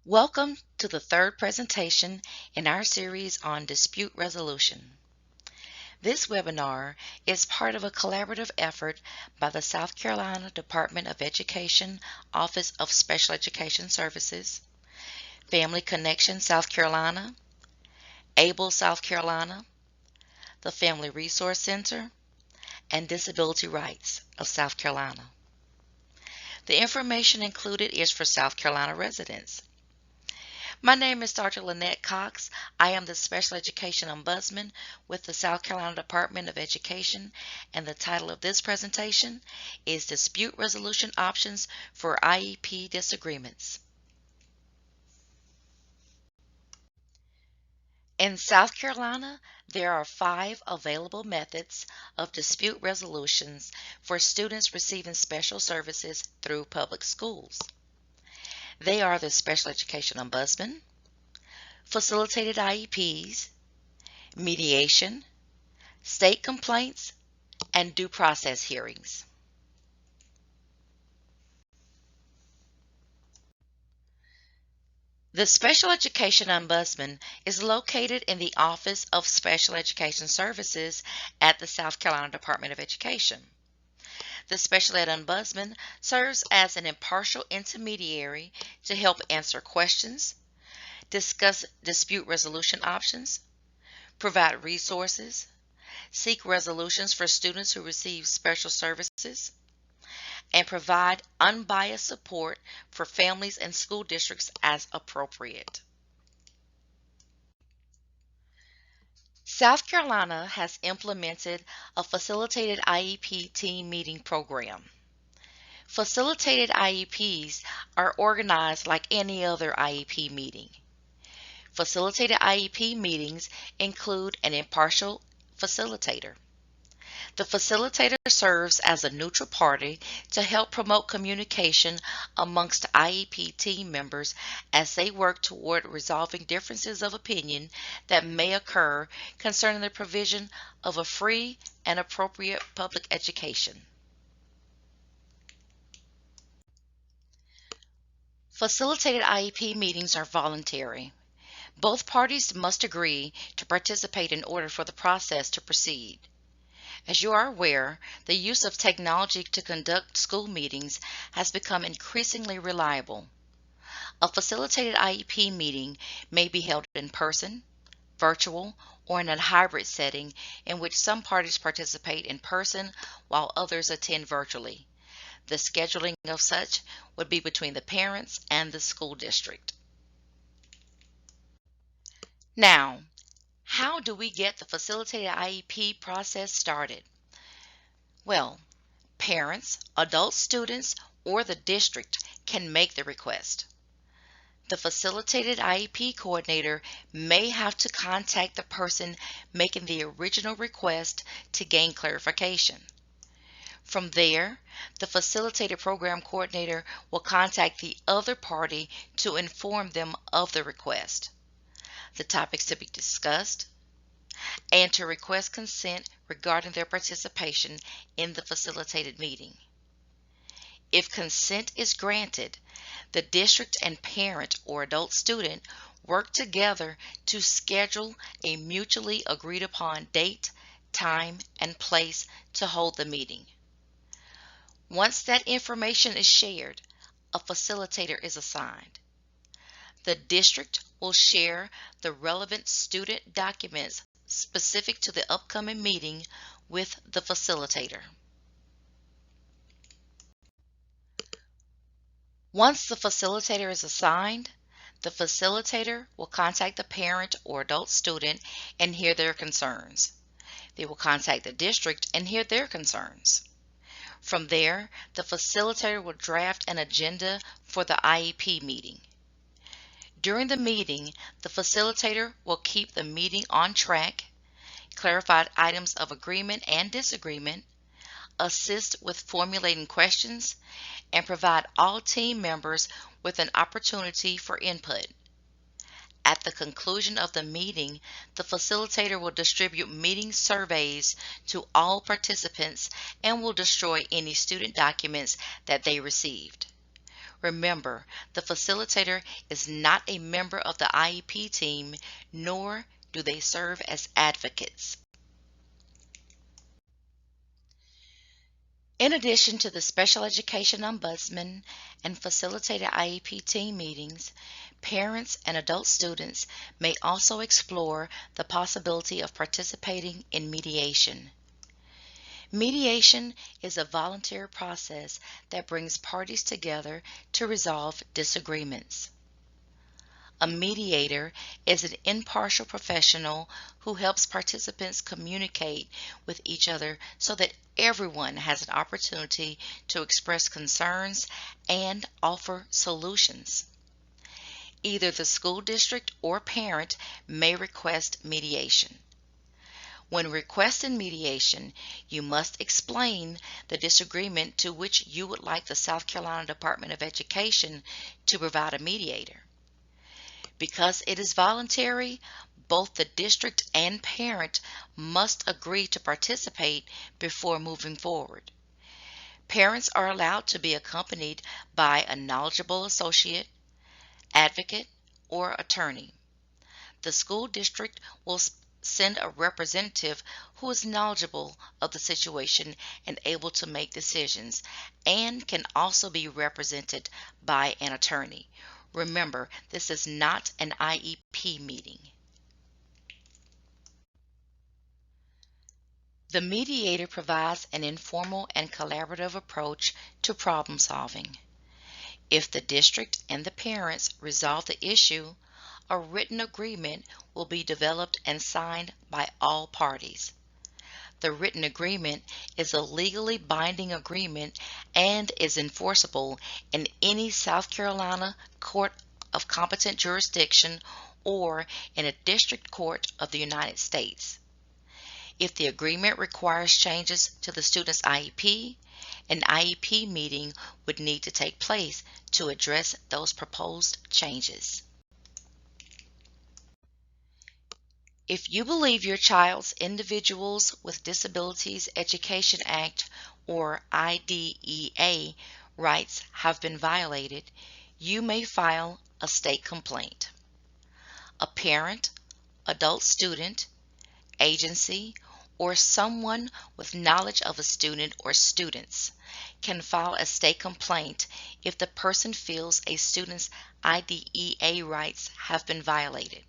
Welcome to the third presentation in our series on dispute resolution. This webinar is part of a collaborative effort by the South Carolina Department of Education Office of Special Education Services, Family Connection South Carolina, ABLE South Carolina, the Family Resource Center, and Disability Rights of South Carolina. The information included is for South Carolina residents. My name is Dr. Lynette Cox. I am the Special Education Ombudsman with the South Carolina Department of Education, and the title of this presentation is Dispute Resolution Options for IEP Disagreements. In South Carolina, there are 5 available methods of dispute resolutions for students receiving special services through public schools. They are the Special Education Ombudsman, facilitated IEPs, mediation, state complaints, and due process hearings. The Special Education Ombudsman is located in the Office of Special Education Services at the South Carolina Department of Education. The Special Ed Ombudsman serves as an impartial intermediary to help answer questions, discuss dispute resolution options, provide resources, seek resolutions for students who receive special services, and provide unbiased support for families and school districts as appropriate. South Carolina has implemented a facilitated IEP team meeting program. Facilitated IEPs are organized like any other IEP meeting. Facilitated IEP meetings include an impartial facilitator. The facilitator serves as a neutral party to help promote communication amongst IEP team members as they work toward resolving differences of opinion that may occur concerning the provision of a free and appropriate public education. Facilitated IEP meetings are voluntary. Both parties must agree to participate in order for the process to proceed. As you are aware, the use of technology to conduct school meetings has become increasingly reliable. A facilitated IEP meeting may be held in person, virtual, or in a hybrid setting in which some parties participate in person while others attend virtually. The scheduling of such would be between the parents and the school district. Now, how do we get the facilitated IEP process started? Well, parents, adult students, or the district can make the request. The facilitated IEP coordinator may have to contact the person making the original request to gain clarification. From there, the facilitated program coordinator will contact the other party to inform them of the request, the topics to be discussed, and to request consent regarding their participation in the facilitated meeting. If consent is granted, the district and parent or adult student work together to schedule a mutually agreed upon date, time, and place to hold the meeting. Once that information is shared, a facilitator is assigned. The district will share the relevant student documents specific to the upcoming meeting with the facilitator. Once the facilitator is assigned, the facilitator will contact the parent or adult student and hear their concerns. They will contact the district and hear their concerns. From there, the facilitator will draft an agenda for the IEP meeting. During the meeting, the facilitator will keep the meeting on track, clarify items of agreement and disagreement, assist with formulating questions, and provide all team members with an opportunity for input. At the conclusion of the meeting, the facilitator will distribute meeting surveys to all participants and will destroy any student documents that they received. Remember, the facilitator is not a member of the IEP team, nor do they serve as advocates. In addition to the Special Education Ombudsman and facilitated IEP team meetings, parents and adult students may also explore the possibility of participating in mediation. Mediation is a voluntary process that brings parties together to resolve disagreements. A mediator is an impartial professional who helps participants communicate with each other so that everyone has an opportunity to express concerns and offer solutions. Either the school district or parent may request mediation. When requesting mediation, you must explain the disagreement to which you would like the South Carolina Department of Education to provide a mediator. Because it is voluntary, both the district and parent must agree to participate before moving forward. Parents are allowed to be accompanied by a knowledgeable associate, advocate, or attorney. The school district will send a representative who is knowledgeable of the situation and able to make decisions, and can also be represented by an attorney. Remember, this is not an IEP meeting. The mediator provides an informal and collaborative approach to problem solving. If the district and the parents resolve the issue, a written agreement will be developed and signed by all parties. The written agreement is a legally binding agreement and is enforceable in any South Carolina court of competent jurisdiction or in a district court of the United States. If the agreement requires changes to the student's IEP, an IEP meeting would need to take place to address those proposed changes. If you believe your child's Individuals with Disabilities Education Act or IDEA rights have been violated, you may file a state complaint. A parent, adult student, agency, or someone with knowledge of a student or students can file a state complaint if the person feels a student's IDEA rights have been violated.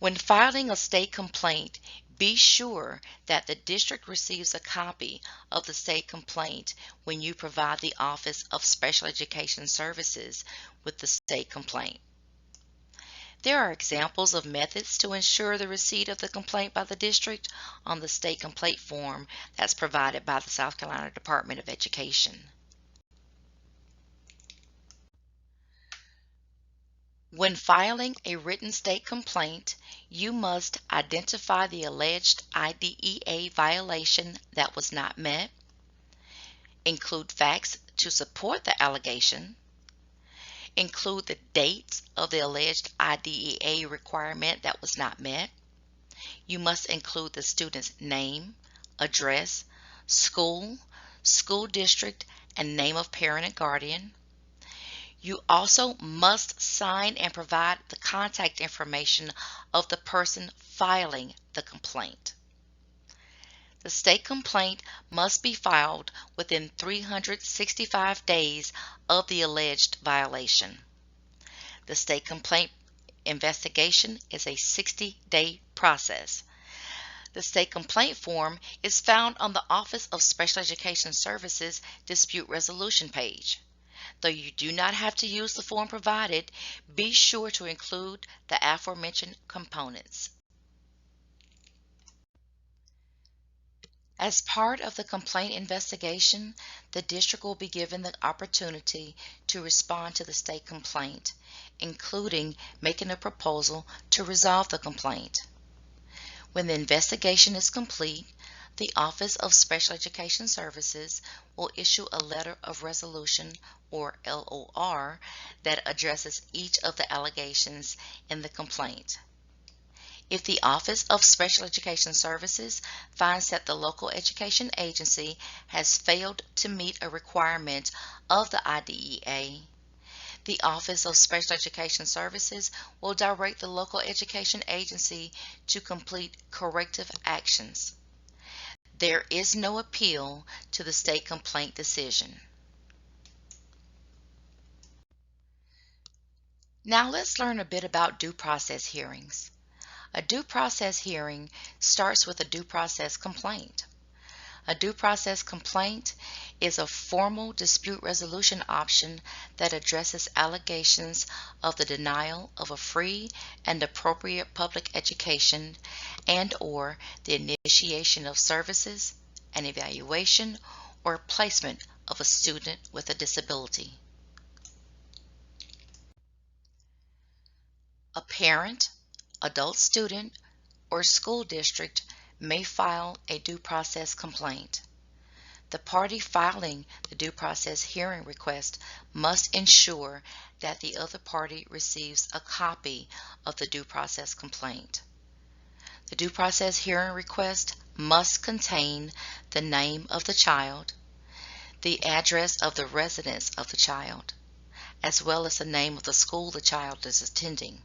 When filing a state complaint, be sure that the district receives a copy of the state complaint when you provide the Office of Special Education Services with the state complaint. There are examples of methods to ensure the receipt of the complaint by the district on the state complaint form that's provided by the South Carolina Department of Education. When filing a written state complaint, you must identify the alleged IDEA violation that was not met, include facts to support the allegation, include the date of the alleged IDEA requirement that was not met. You must include the student's name, address, school, school district, and name of parent and guardian. You also must sign and provide the contact information of the person filing the complaint. The state complaint must be filed within 365 days of the alleged violation. The state complaint investigation is a 60-day process. The state complaint form is found on the Office of Special Education Services dispute resolution page. Though you do not have to use the form provided, be sure to include the aforementioned components. As part of the complaint investigation, the district will be given the opportunity to respond to the state complaint, including making a proposal to resolve the complaint. When the investigation is complete, the Office of Special Education Services will issue a letter of resolution, or LOR, that addresses each of the allegations in the complaint. If the Office of Special Education Services finds that the local education agency has failed to meet a requirement of the IDEA, the Office of Special Education Services will direct the local education agency to complete corrective actions. There is no appeal to the state complaint decision. Now let's learn a bit about due process hearings. A due process hearing starts with a due process complaint. A due process complaint is a formal dispute resolution option that addresses allegations of the denial of a free and appropriate public education and/or the initiation of services, an evaluation, or placement of a student with a disability. A parent, adult student, or school district may file a due process complaint. The party filing the due process hearing request must ensure that the other party receives a copy of the due process complaint. The due process hearing request must contain the name of the child, the address of the residence of the child, as well as the name of the school the child is attending.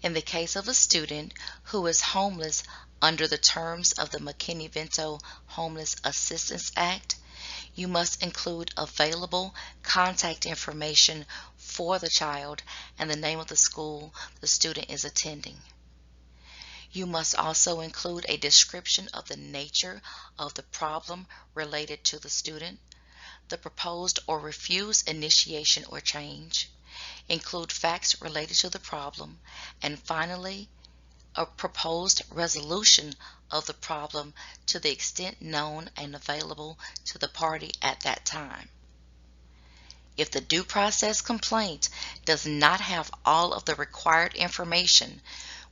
In the case of a student who is homeless under the terms of the McKinney-Vento Homeless Assistance Act, you must include available contact information for the child and the name of the school the student is attending. You must also include a description of the nature of the problem related to the student, the proposed or refused initiation or change, include facts related to the problem, and finally, a proposed resolution of the problem to the extent known and available to the party at that time. If the due process complaint does not have all of the required information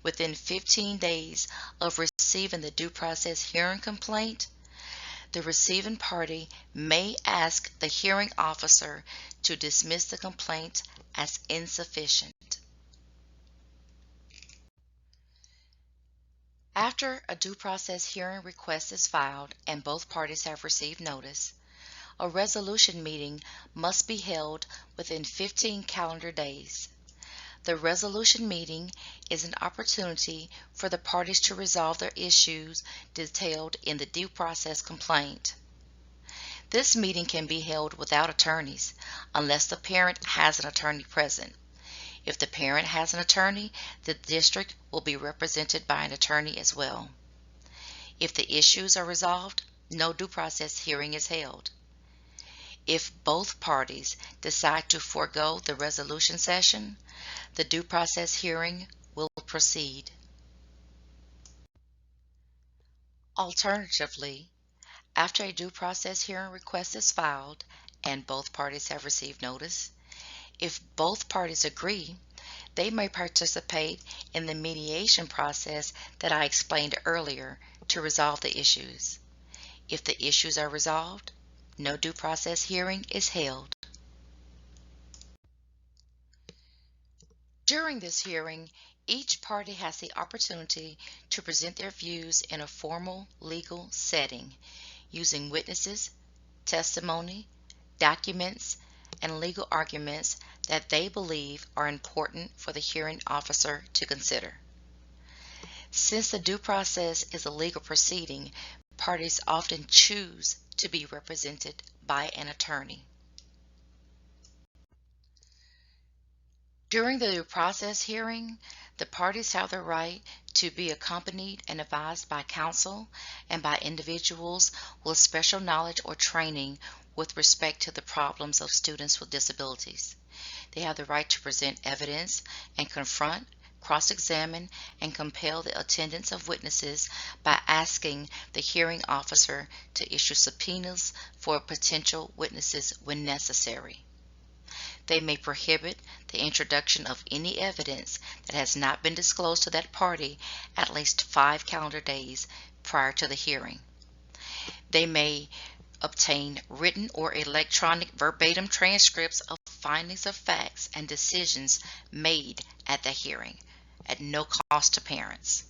within 15 days of receiving the due process hearing complaint, the receiving party may ask the hearing officer to dismiss the complaint as insufficient. After a due process hearing request is filed and both parties have received notice, a resolution meeting must be held within 15 calendar days. The resolution meeting is an opportunity for the parties to resolve their issues detailed in the due process complaint. This meeting can be held without attorneys unless the parent has an attorney present. If the parent has an attorney, the district will be represented by an attorney as well. If the issues are resolved, no due process hearing is held. If both parties decide to forego the resolution session, the due process hearing will proceed. Alternatively, after a due process hearing request is filed and both parties have received notice, if both parties agree, they may participate in the mediation process that I explained earlier to resolve the issues. If the issues are resolved, no due process hearing is held. During this hearing, each party has the opportunity to present their views in a formal legal setting using witnesses, testimony, documents, and legal arguments that they believe are important for the hearing officer to consider. Since the due process is a legal proceeding, parties often choose to be represented by an attorney. During the due process hearing, the parties have the right to be accompanied and advised by counsel and by individuals with special knowledge or training with respect to the problems of students with disabilities. They have the right to present evidence and confront, cross-examine, and compel the attendance of witnesses by asking the hearing officer to issue subpoenas for potential witnesses when necessary. They may prohibit the introduction of any evidence that has not been disclosed to that party at least 5 calendar days prior to the hearing. They may obtain written or electronic verbatim transcripts of findings of facts and decisions made at the hearing, at no cost to parents.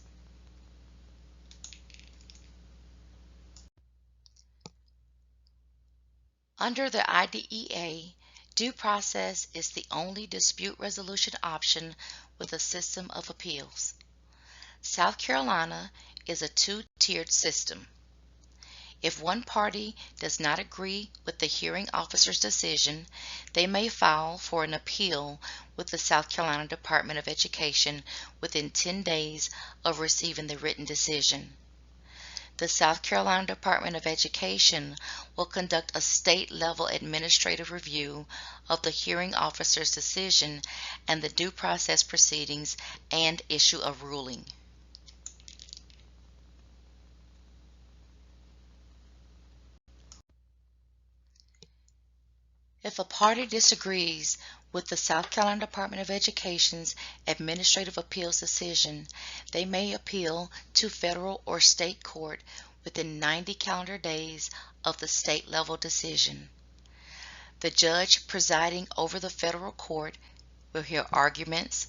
Under the IDEA, due process is the only dispute resolution option with a system of appeals. South Carolina is a two-tiered system. If one party does not agree with the hearing officer's decision, they may file for an appeal with the South Carolina Department of Education within 10 days of receiving the written decision. The South Carolina Department of Education will conduct a state-level administrative review of the hearing officer's decision and the due process proceedings and issue a ruling. If a party disagrees with the South Carolina Department of Education's administrative appeals decision, they may appeal to federal or state court within 90 calendar days of the state-level decision. The judge presiding over the federal court will hear arguments,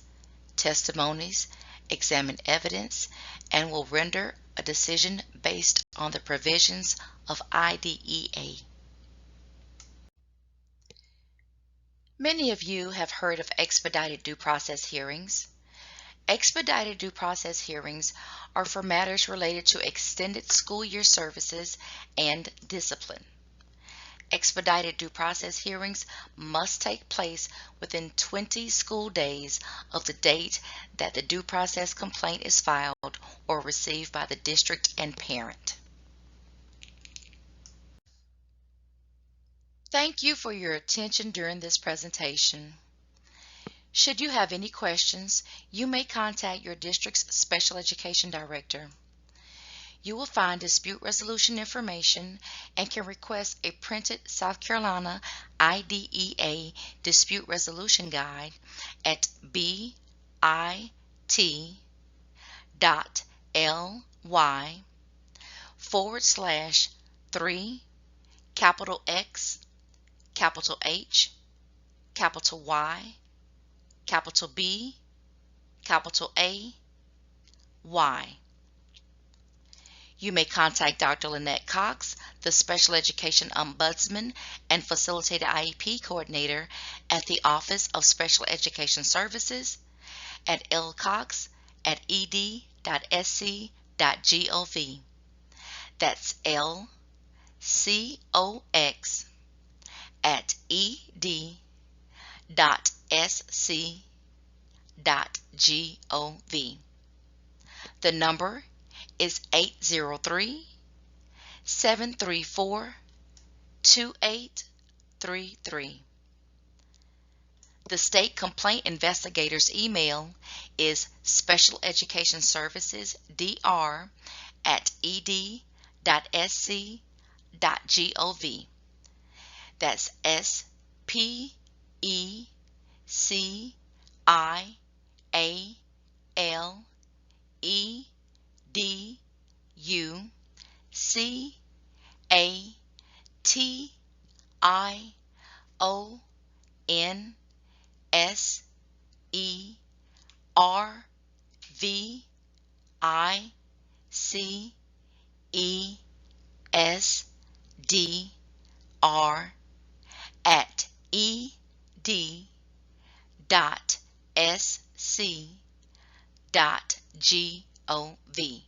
testimonies, examine evidence, and will render a decision based on the provisions of IDEA. Many of you have heard of expedited due process hearings. Expedited due process hearings are for matters related to extended school year services and discipline. Expedited due process hearings must take place within 20 school days of the date that the due process complaint is filed or received by the district and parent. Thank you for your attention during this presentation. Should you have any questions, you may contact your district's special education director. You will find dispute resolution information and can request a printed South Carolina IDEA dispute resolution guide at bit.ly/3 capital X capital H capital Y capital B capital A Y. You may contact Dr. Lynette Cox, the Special Education Ombudsman and Facilitated IEP Coordinator at the Office of Special Education Services at lcox@ed.sc.gov. That's lcox@ed.sc.gov. The number is 803-734-2833. The state complaint investigator's email is specialeducationservices.dr@ed.sc.gov. That's SPECIALEDUCATIONServices@ed.sc.gov.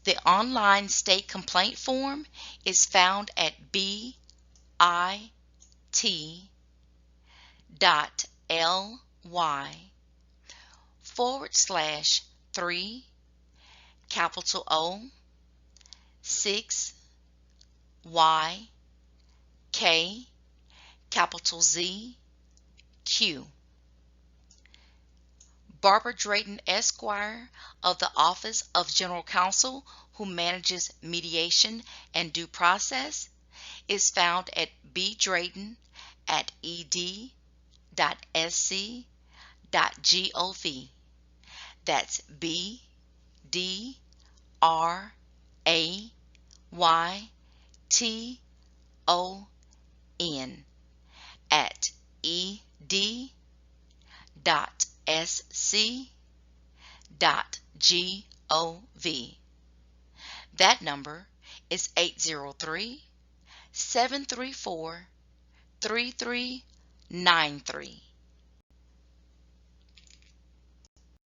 The online state complaint form is found at bit.ly/3 capital O 6 Y K capital Z Q. Barbara Drayton Esquire of the Office of General Counsel, who manages mediation and due process, is found at bdrayton@ed.sc.gov. That's BDRAYTON at ed.sc.gov. That number is 803-734-3393.